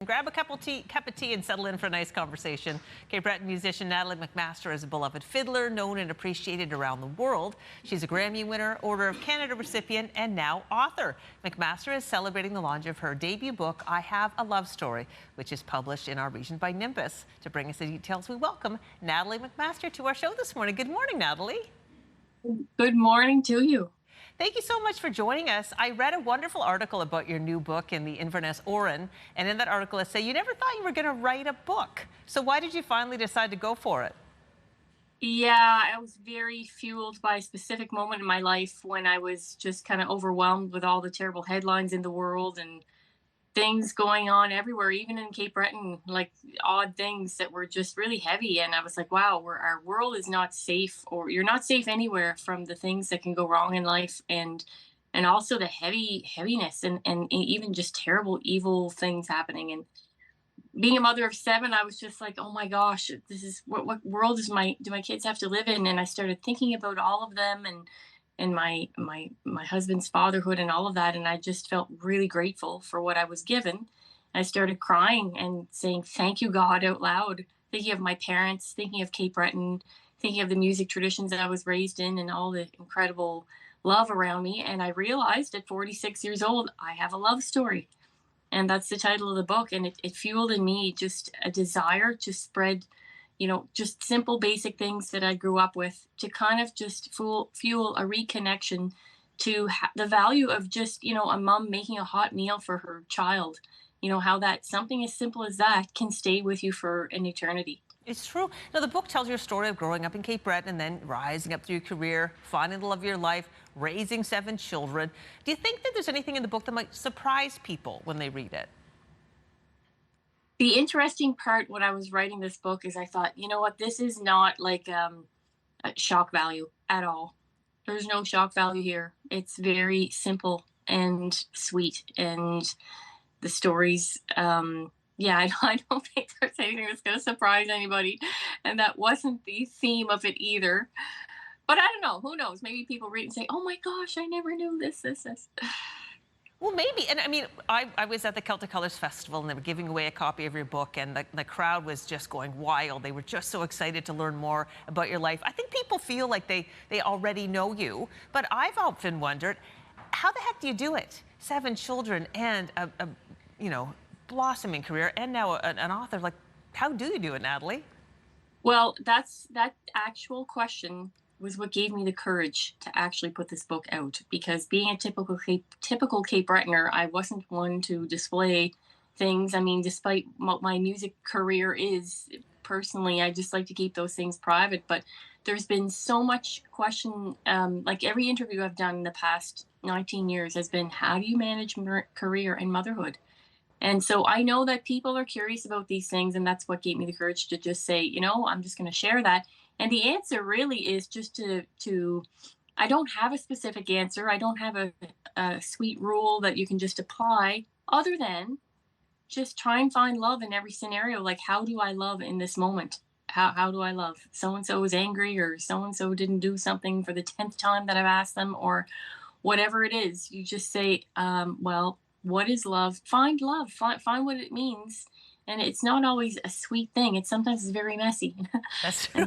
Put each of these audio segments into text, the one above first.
grab a cup of tea and settle in for a nice conversation. Cape Breton musician Natalie MacMaster is a beloved fiddler, known and appreciated around the world. She's a Grammy winner, Order of Canada recipient, and now author. MacMaster is celebrating the launch of her debut book, I Have a Love Story, which is published in our region by Nimbus. To bring us the details, we welcome Natalie MacMaster to our show this morning. Good morning, Natalie. Good morning to you. Thank you so much for joining us. I read a wonderful article about your new book in the Inverness Oran, and in that article it said you never thought you were going to write a book. So why did you finally decide to go for it? Yeah, I was very fueled by a specific moment in my life when I was just kind of overwhelmed with all the terrible headlines in the world and things going on everywhere, even in Cape Breton, like odd things that were just really heavy. And I was like, wow, our world is not safe, or you're not safe anywhere from the things that can go wrong in life, and also the heaviness and even just terrible, evil things happening. And being a mother of 7, I was just like, oh my gosh, this is what world do my kids have to live in? And I started thinking about all of them and my husband's fatherhood and all of that, and I just felt really grateful for what I was given. I started crying and saying thank you, God, out loud, thinking of my parents, thinking of Cape Breton, thinking of the music traditions that I was raised in and all the incredible love around me. And I realized at 46 years old, I have a love story. And that's the title of the book. And it fueled in me just a desire to spread, just simple, basic things that I grew up with, to kind of just fuel a reconnection to the value of just, a mom making a hot meal for her child. How that something as simple as that can stay with you for an eternity. It's true. Now, the book tells your story of growing up in Cape Breton and then rising up through your career, finding the love of your life, raising 7 children. Do you think that there's anything in the book that might surprise people when they read it? The interesting part when I was writing this book is I thought, you know what, this is not like a shock value at all. There's no shock value here. It's very simple and sweet. And the stories, I don't think there's anything that's going to surprise anybody. And that wasn't the theme of it either. But I don't know. Who knows? Maybe people read and say, oh my gosh, I never knew this. Well, maybe. And I mean, I was at the Celtic Colours Festival and they were giving away a copy of your book, and the crowd was just going wild. They were just so excited to learn more about your life. I think people feel like they already know you, but I've often wondered, how the heck do you do it? 7 children and a blossoming career, and now an author. Like, how do you do it, Natalie? Well, that actual question was what gave me the courage to actually put this book out, because being a typical Cape Bretoner, I wasn't one to display things. I mean, despite what my music career is, personally, I just like to keep those things private. But there's been so much question, like every interview I've done in the past 19 years has been, how do you manage career and motherhood? And so I know that people are curious about these things, and that's what gave me the courage to just say, I'm just going to share that. And the answer really is just to I don't have a specific answer. I don't have a sweet rule that you can just apply, other than just try and find love in every scenario. Like, how do I love in this moment? How do I love? So-and-so is angry, or so-and-so didn't do something for the 10th time that I've asked them, or whatever it is. You just say, well, what is love? Find love. Find what it means. And it's not always a sweet thing. It's sometimes very messy. That's true.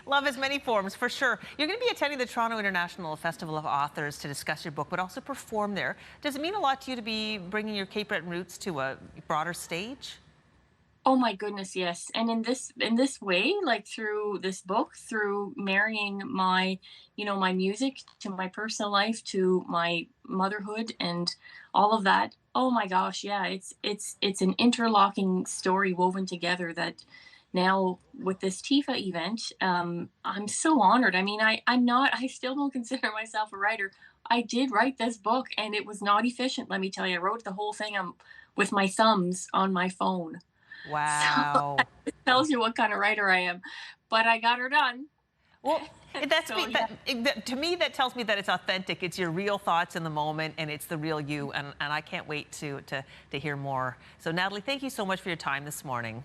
Love has many forms, for sure. You're going to be attending the Toronto International Festival of Authors to discuss your book, but also perform there. Does it mean a lot to you to be bringing your Cape Breton roots to a broader stage? Oh my goodness, yes. And in this way, like through this book, through marrying my, my music to my personal life, to my motherhood and all of that. Oh my gosh, yeah, it's an interlocking story woven together that now with this TIFA event, I'm so honored. I mean, I still don't consider myself a writer. I did write this book, and it was not efficient, let me tell you. I wrote the whole thing with my thumbs on my phone. Wow. So it tells you what kind of writer I am. But I got her done. Well, to me, that tells me that it's authentic. It's your real thoughts in the moment, and it's the real you. And I can't wait to hear more. So, Natalie, thank you so much for your time this morning.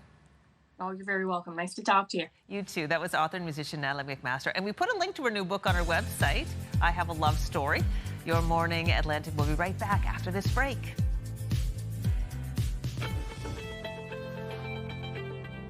Oh, you're very welcome. Nice to talk to you. You too. That was author and musician Natalie MacMaster. And we put a link to her new book on our website, I Have a Love Story. Your Morning Atlantic will be right back after this break.